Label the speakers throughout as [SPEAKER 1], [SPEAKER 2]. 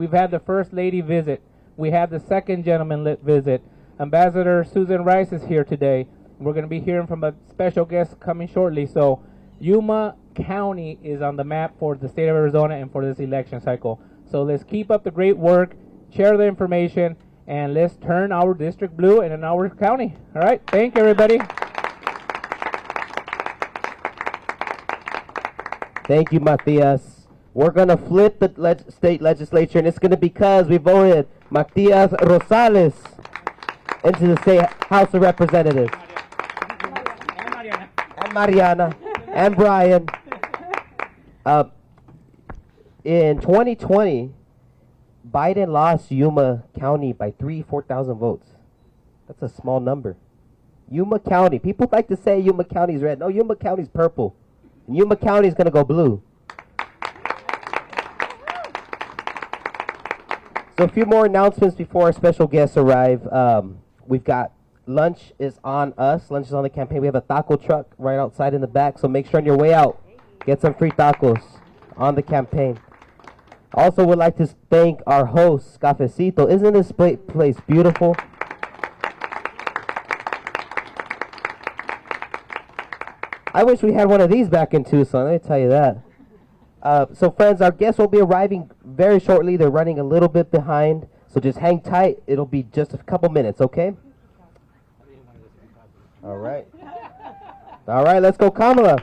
[SPEAKER 1] We've had the First Lady visit. We had the second gentleman visit. Ambassador Susan Rice is here today. We're going to be hearing from a special guest coming shortly. So Yuma County is on the map for the state of Arizona and for this election cycle. So let's keep up the great work, share the information, and let's turn our district blue and in our county. All right, thank you, everybody.
[SPEAKER 2] Thank you, Matias. We're going to flip the state legislature, and it's going to be because we voted Matias Rosales into the state House of Representatives. And Mariana. And Brian. In 2020, Biden lost Yuma County by 4,000 votes. That's a small number. Yuma County. People like to say Yuma County is red. No, Yuma County is purple. And Yuma County is going to go blue. So a few more announcements before our special guests arrive. We've got lunch is on us. Lunch is on the campaign. We have a taco truck right outside in the back. So make sure on your way out, get some free tacos on the campaign. Also would like to thank our host, Cafecito. Isn't this place beautiful? I wish we had one of these back in Tucson, let me tell you that. So friends, our guests will be arriving very shortly. They're running a little bit behind, so just hang tight. It'll be just a couple minutes, okay? All right. All right, let's go, Kamala.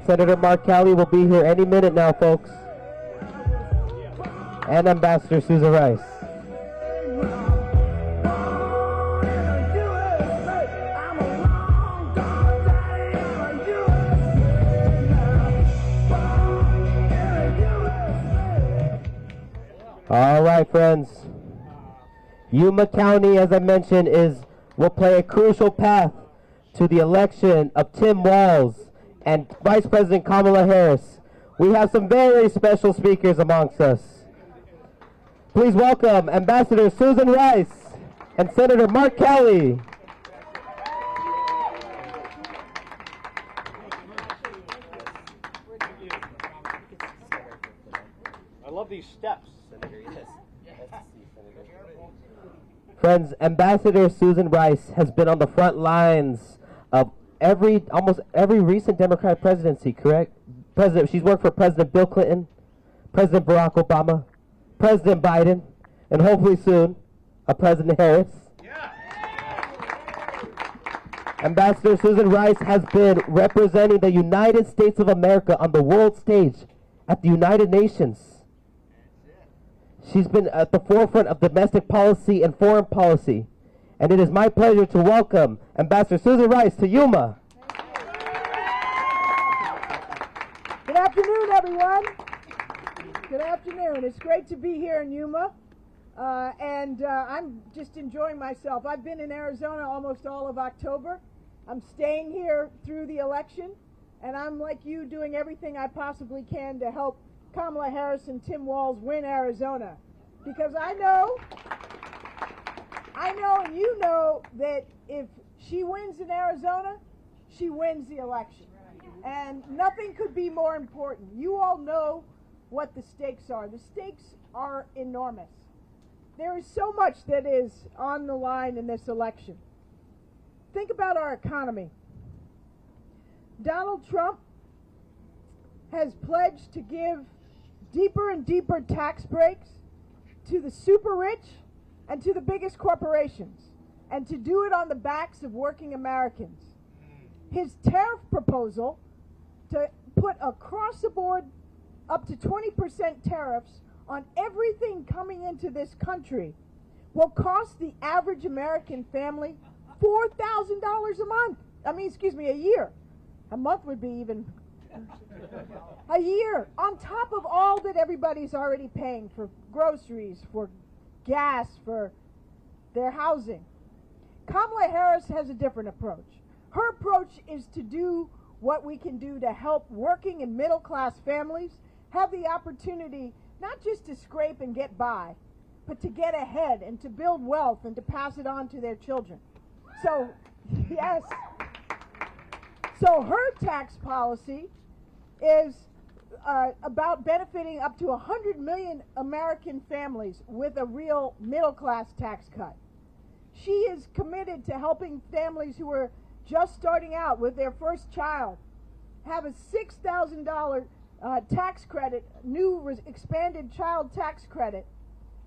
[SPEAKER 2] Senator Mark Calley will be here any minute now, folks. And Ambassador Susan Rice. All right, friends. Yuma County, as I mentioned, will play a crucial path to the election of Tim Walz and Vice President Kamala Harris. We have some very special speakers amongst us. Please welcome Ambassador Susan Rice and Senator Mark Kelly.
[SPEAKER 3] I love these steps.
[SPEAKER 2] Senator, yes. Friends, Ambassador Susan Rice has been on the front lines of almost every recent Democratic presidency, correct? She's worked for President Bill Clinton, President Barack Obama, President Biden, and hopefully soon, President Harris.
[SPEAKER 3] Yeah.
[SPEAKER 2] Ambassador Susan Rice has been representing the United States of America on the world stage at the United Nations. She's been at the forefront of domestic policy and foreign policy. And it is my pleasure to welcome Ambassador Susan Rice to Yuma.
[SPEAKER 4] Good afternoon, everyone. Good afternoon. It's great to be here in Yuma. I'm just enjoying myself. I've been in Arizona almost all of October. I'm staying here through the election. And I'm, like you, doing everything I possibly can to help Kamala Harris and Tim Walz win Arizona, because I know and you know that if she wins in Arizona, she wins the election. And nothing could be more important. You all know what the stakes are. The stakes are enormous. There is so much that is on the line in this election. Think about our economy. Donald Trump has pledged to give deeper and deeper tax breaks to the super rich and to the biggest corporations, and to do it on the backs of working Americans. His tariff proposal to put across the board up to 20% tariffs on everything coming into this country will cost the average American family $4,000 a month. A year. A month would be even a year, on top of all that everybody's already paying for groceries, for gas, for their housing. Kamala Harris has a different approach. Her approach is to do what we can do to help working and middle-class families have the opportunity not just to scrape and get by, but to get ahead and to build wealth and to pass it on to their children. So, yes. So her tax policy is about benefiting up to 100 million American families with a real middle-class tax cut. She is committed to helping families who are just starting out with their first child have a $6,000 tax credit, expanded child tax credit,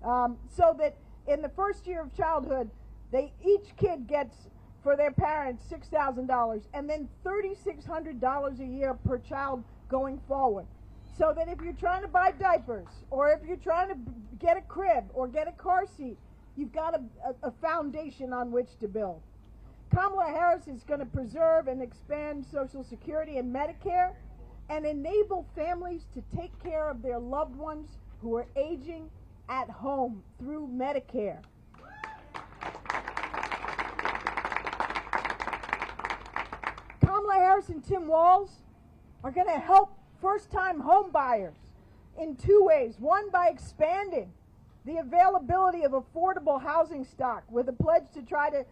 [SPEAKER 4] so that in the first year of childhood, each kid gets, for their parents, $6,000, and then $3,600 a year per child going forward. So that if you're trying to buy diapers, or if you're trying to get a crib or get a car seat, you've got a foundation on which to build. Kamala Harris is going to preserve and expand Social Security and Medicare and enable families to take care of their loved ones who are aging at home through Medicare. Kamala Harris and Tim Walz are going to help first-time home buyers in two ways. One, by expanding the availability of affordable housing stock with a pledge to try to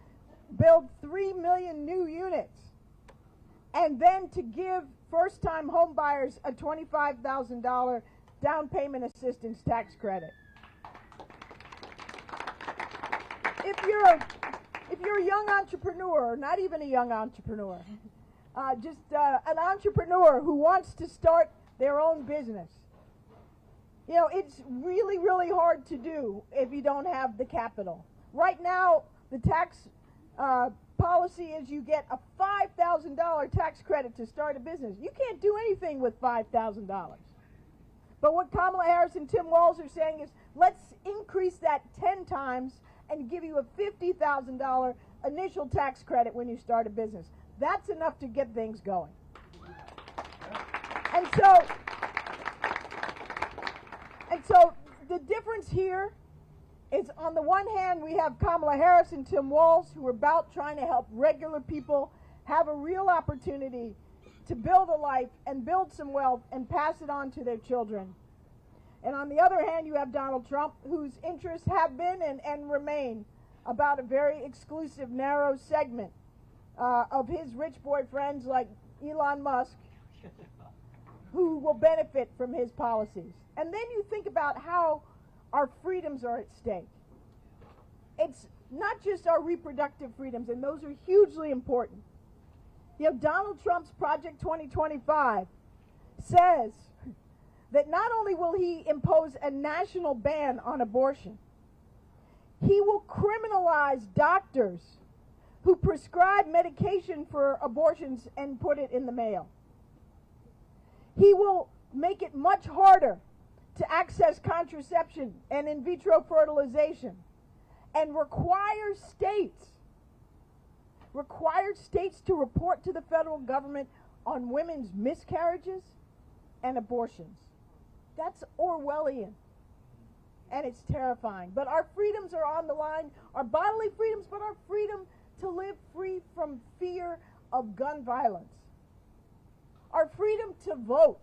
[SPEAKER 4] build 3 million new units. And then to give first-time home buyers a $25,000 down payment assistance tax credit. If you're a young entrepreneur, or not even a young entrepreneur, just an entrepreneur who wants to start their own business, you know, it's really, really hard to do if you don't have the capital. Right now, the tax policy is you get a $5,000 tax credit to start a business. You can't do anything with $5,000. But what Kamala Harris and Tim Walz are saying is, let's increase that 10 times and give you a $50,000 initial tax credit when you start a business. That's enough to get things going. And so the difference here is, on the one hand, we have Kamala Harris and Tim Walz, who are about trying to help regular people have a real opportunity to build a life and build some wealth and pass it on to their children. And on the other hand, you have Donald Trump, whose interests have been and remain about a very exclusive, narrow segment of his rich boyfriends like Elon Musk, who will benefit from his policies. And then you think about how our freedoms are at stake. It's not just our reproductive freedoms, and those are hugely important. You know, Donald Trump's Project 2025 says that not only will he impose a national ban on abortion, he will criminalize doctors who prescribe medication for abortions and put it in the mail. He will make it much harder to access contraception and in vitro fertilization, and require states to report to the federal government on women's miscarriages and abortions. That's Orwellian, and it's terrifying. But our freedoms are on the line, our bodily freedoms, but our freedom to live free from fear of gun violence. Our freedom to vote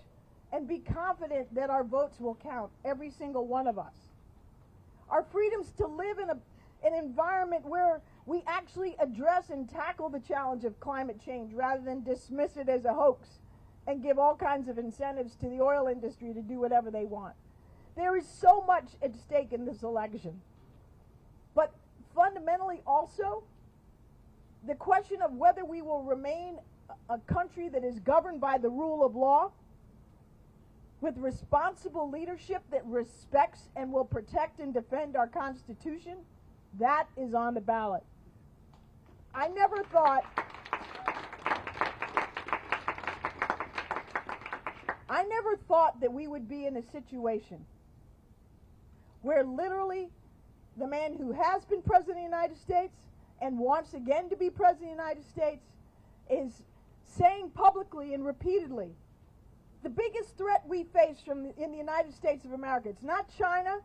[SPEAKER 4] and be confident that our votes will count, every single one of us. Our freedoms to live in an environment where we actually address and tackle the challenge of climate change rather than dismiss it as a hoax and give all kinds of incentives to the oil industry to do whatever they want. There is so much at stake in this election. But fundamentally also, the question of whether we will remain a country that is governed by the rule of law, with responsible leadership that respects and will protect and defend our Constitution, that is on the ballot. I never thought that we would be in a situation where literally the man who has been President of the United States and wants again to be President of the United States is saying publicly and repeatedly, the biggest threat we face in the United States of America, it's not China,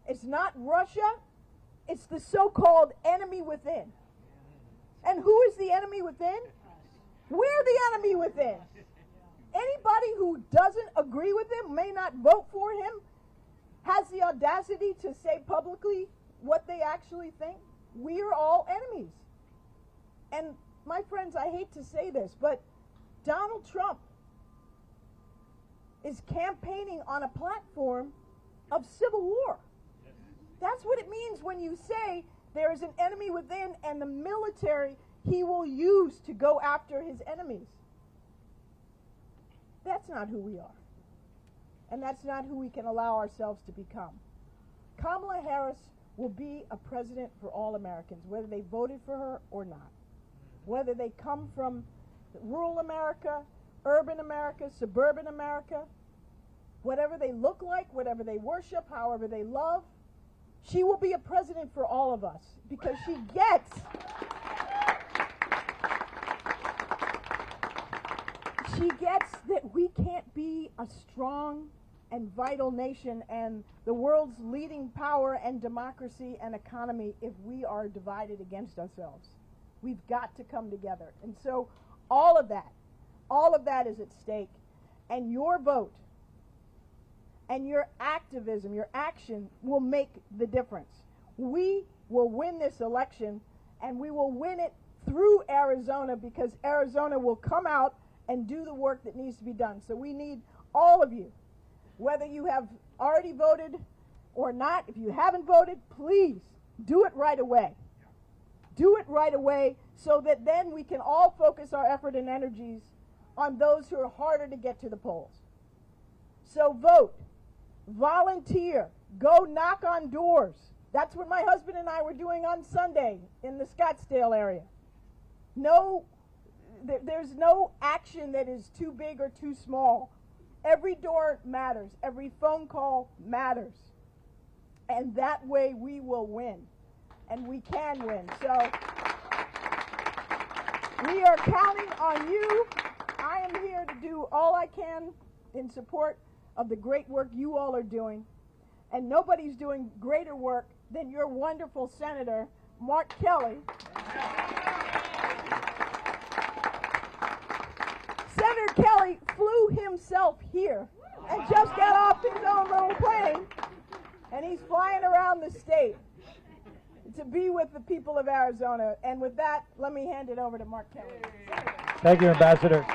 [SPEAKER 4] it's not Russia, it's the so-called enemy within. And who is the enemy within? We're the enemy within. Anybody who doesn't agree with him, may not vote for him, has the audacity to say publicly what they actually think. We're all enemies. And my friends, I hate to say this, but Donald Trump is campaigning on a platform of civil war. That's what it means when you say there is an enemy within, and the military he will use to go after his enemies. That's not who we are. And that's not who we can allow ourselves to become. Kamala Harris will be a president for all Americans, whether they voted for her or not. Whether they come from rural America, urban America, suburban America, whatever they look like, whatever they worship, however they love, she will be a president for all of us, because she gets that we can't be a strong and vital nation and the world's leading power and democracy and economy if we are divided against ourselves. We've got to come together. And so all of that is at stake. And your vote and your activism, your action will make the difference. We will win this election, and we will win it through Arizona, because Arizona will come out and do the work that needs to be done. So we need all of you, whether you have already voted or not. If you haven't voted, please do it right away. Do it right away, so that then we can all focus our effort and energies on those who are harder to get to the polls. So vote, volunteer, go knock on doors. That's what my husband and I were doing on Sunday in the Scottsdale area. There's no action that is too big or too small. Every door matters. Every phone call matters. And that way we will win. And we can win. So we are counting on you. I am here to do all I can in support of the great work you all are doing. and nobody's doing greater work than your wonderful Senator, Mark Kelly. Senator Kelly flew himself here and just got off his own little plane, and he's flying around the state to be with the people of Arizona. And with that, let me hand it over to Mark Kelly. Senator.
[SPEAKER 5] Thank you, Ambassador.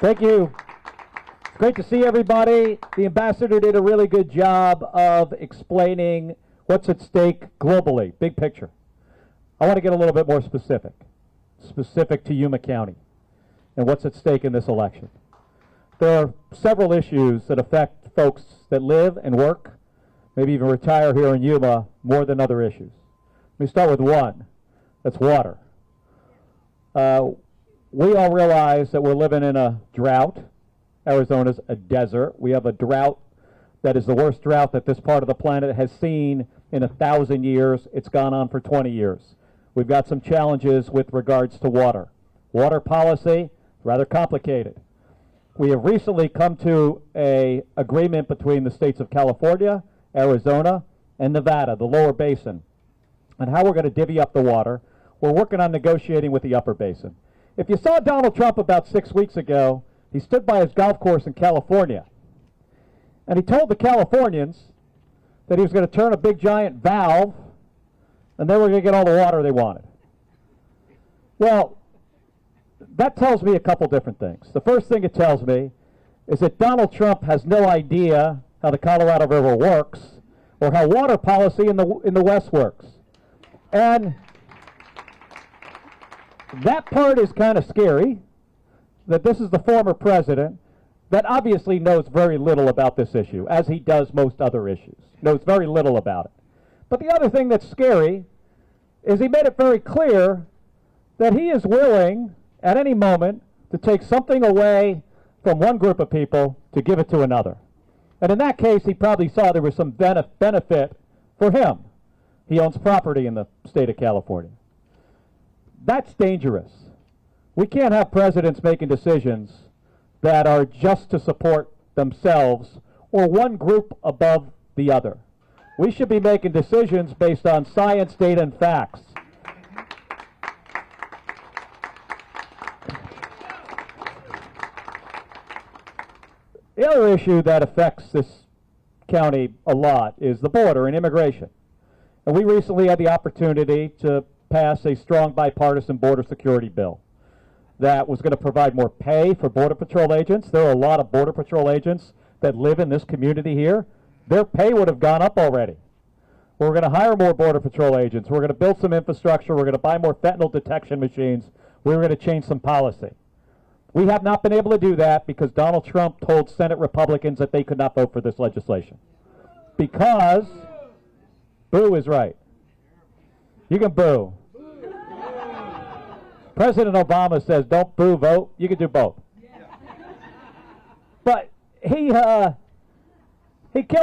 [SPEAKER 5] Thank you. It's great to see everybody. The Ambassador did a really good job of explaining what's at stake globally, big picture. I want to get a little bit more specific to Yuma County and what's at stake in this election. There are several issues that affect folks that live and work, maybe even retire here in Yuma, more than other issues. Let me start with one. That's water. We all realize that we're living in a drought. Arizona's a desert. We have a drought that is the worst drought that this part of the planet has seen in 1,000 years. It's gone on for 20 years. We've got some challenges with regards to water. Water policy, rather complicated. We have recently come to an agreement between the states of California, Arizona, and Nevada, the lower basin, on how we're going to divvy up the water. We're working on negotiating with the upper basin. If you saw Donald Trump about 6 weeks ago, he stood by his golf course in California, and he told the Californians that he was going to turn a big giant valve, and they were going to get all the water they wanted. Well, that tells me a couple different things. The first thing it tells me is that Donald Trump has no idea how the Colorado River works or how water policy in the West works. And that part is kind of scary, that this is the former president that obviously knows very little about this issue, as he does most other issues, knows very little about it. But the other thing that's scary is he made it very clear that he is willing at any moment to take something away from one group of people to give it to another. And in that case, he probably saw there was some benefit for him. He owns property in the state of California. That's dangerous. We can't have presidents making decisions that are just to support themselves or one group above the other. We should be making decisions based on science, data, and facts. The other issue that affects this county a lot is the border and immigration. And we recently had the opportunity to pass a strong bipartisan border security bill that was going to provide more pay for Border Patrol agents. There are a lot of Border Patrol agents that live in this community here. Their pay would have gone up already. We're going to hire more Border Patrol agents. We're going to build some infrastructure. We're going to buy more fentanyl detection machines. We're going to change some policy. We have not been able to do that because Donald Trump told Senate Republicans that they could not vote for this legislation. Because boo is right. You can boo. President Obama says don't boo, vote. You can do both. But he killed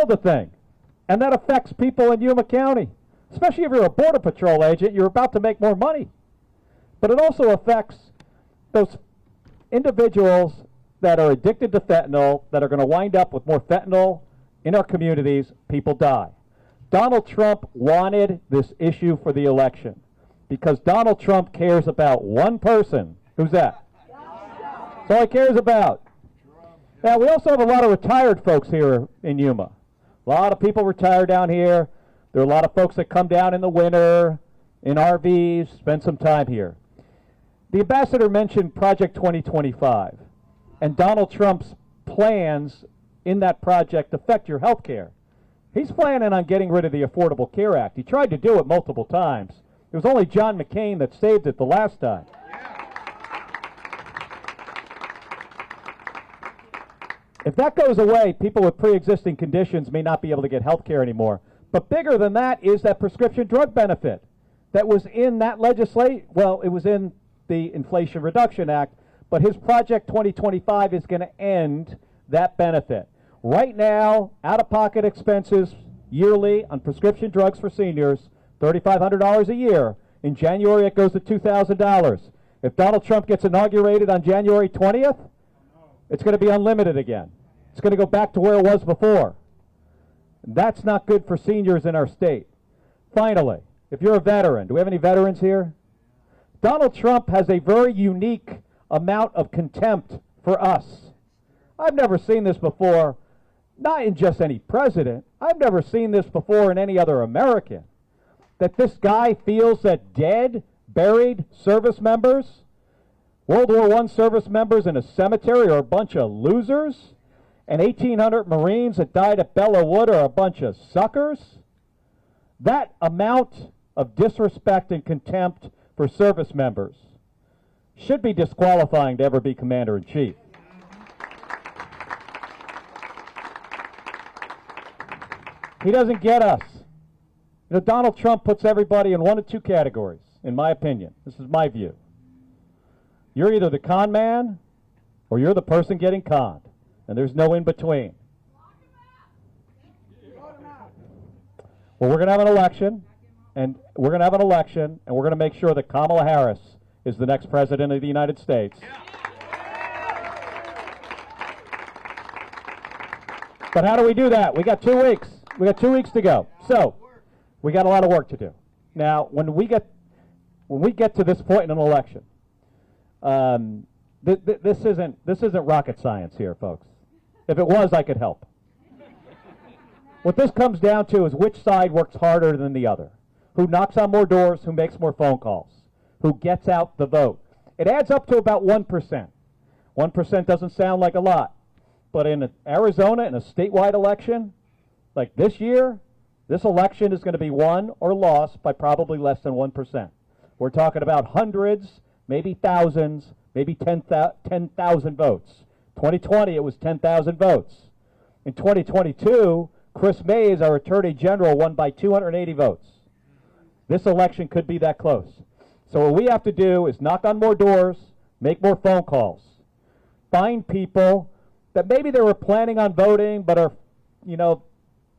[SPEAKER 5] the thing. And that affects people in Yuma County. Especially if you're a Border Patrol agent, you're about to make more money. But it also affects those individuals that are addicted to fentanyl, that are going to wind up with more fentanyl in our communities. People die. Donald Trump wanted this issue for the election because Donald Trump cares about one person. Who's that? That's all he cares about. Now, we also have a lot of retired folks here in Yuma. A lot of people retire down here. There are a lot of folks that come down in the winter in RVs, spend some time here. The ambassador mentioned Project 2025, and Donald Trump's plans in that project affect your health care. He's planning on getting rid of the Affordable Care Act. He tried to do it multiple times. It was only John McCain that saved it the last time. If that goes away, people with pre-existing conditions may not be able to get health care anymore. But bigger than that is that prescription drug benefit that was in that legislation. Well, it was in the Inflation Reduction Act, but his Project 2025 is going to end that benefit. Right now, out-of-pocket expenses yearly on prescription drugs for seniors, $3,500 a year. In January, it goes to $2,000. If Donald Trump gets inaugurated on January 20th, it's going to be unlimited again. It's going to go back to where it was before. That's not good for seniors in our state. Finally, if you're a veteran, do we have any veterans here? Donald Trump has a very unique amount of contempt for us. I've never seen this before, not in just any president. I've never seen this before in any other American. That this guy feels that dead, buried service members, World War I service members in a cemetery are a bunch of losers, and 1,800 Marines that died at Belleau Wood are a bunch of suckers. That amount of disrespect and contempt for service members should be disqualifying to ever be commander-in-chief. He doesn't get us. You know, Donald Trump puts everybody in one of two categories, in my opinion. This is my view. You're either the con man or you're the person getting conned, and there's no in between. Well, we're going to have an election, and we're going to make sure that Kamala Harris is the next president of the United States. But how do we do that? We got 2 weeks. We got 2 weeks to go. So, we got a lot of work to do. Now, when we get to this point in an election, this isn't rocket science here, folks. If it was, I could help. What this comes down to is which side works harder than the other. Who knocks on more doors, who makes more phone calls, who gets out the vote. It adds up to about 1%. 1% doesn't sound like a lot. But in Arizona, in a statewide election, like this year, this election is going to be won or lost by probably less than 1%. We're talking about hundreds, maybe thousands, maybe 10,000 votes. 2020, it was 10,000 votes. In 2022, Chris Mays, our Attorney General, won by 280 votes. This election could be that close. So what we have to do is knock on more doors, make more phone calls, find people that maybe they were planning on voting but are,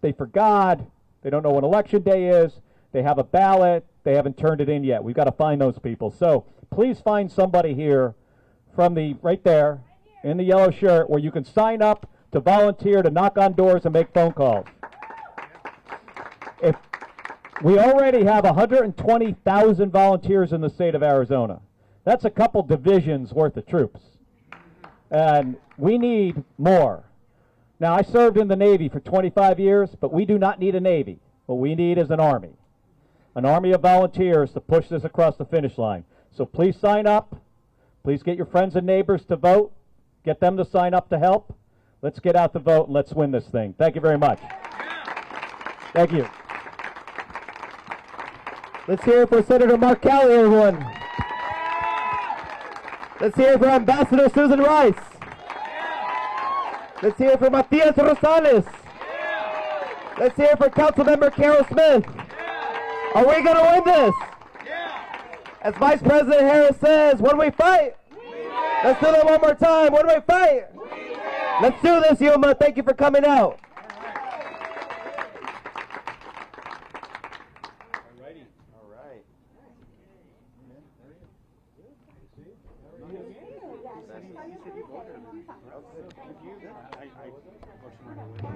[SPEAKER 5] they forgot, they don't know when election day is, they have a ballot, they haven't turned it in yet. We've got to find those people. So please find somebody here from right there in the yellow shirt where you can sign up to volunteer to knock on doors and make phone calls. If we already have 120,000 volunteers in the state of Arizona. That's a couple divisions worth of troops. And we need more. Now, I served in the Navy for 25 years, but we do not need a Navy. What we need is an army of volunteers to push this across the finish line. So please sign up. Please get your friends and neighbors to vote. Get them to sign up to help. Let's get out the vote and let's win this thing. Thank you very much. Thank you.
[SPEAKER 2] Let's hear it for Senator Mark Kelly, everyone. Let's hear it for Ambassador Susan Rice. Let's hear it for Matias Rosales. Let's hear it for Councilmember Carol Smith. Are we going to win this? As Vice President Harris says, when we fight, let's do that one more time. When we fight, let's do this, Yuma. Thank you for coming out.
[SPEAKER 3] I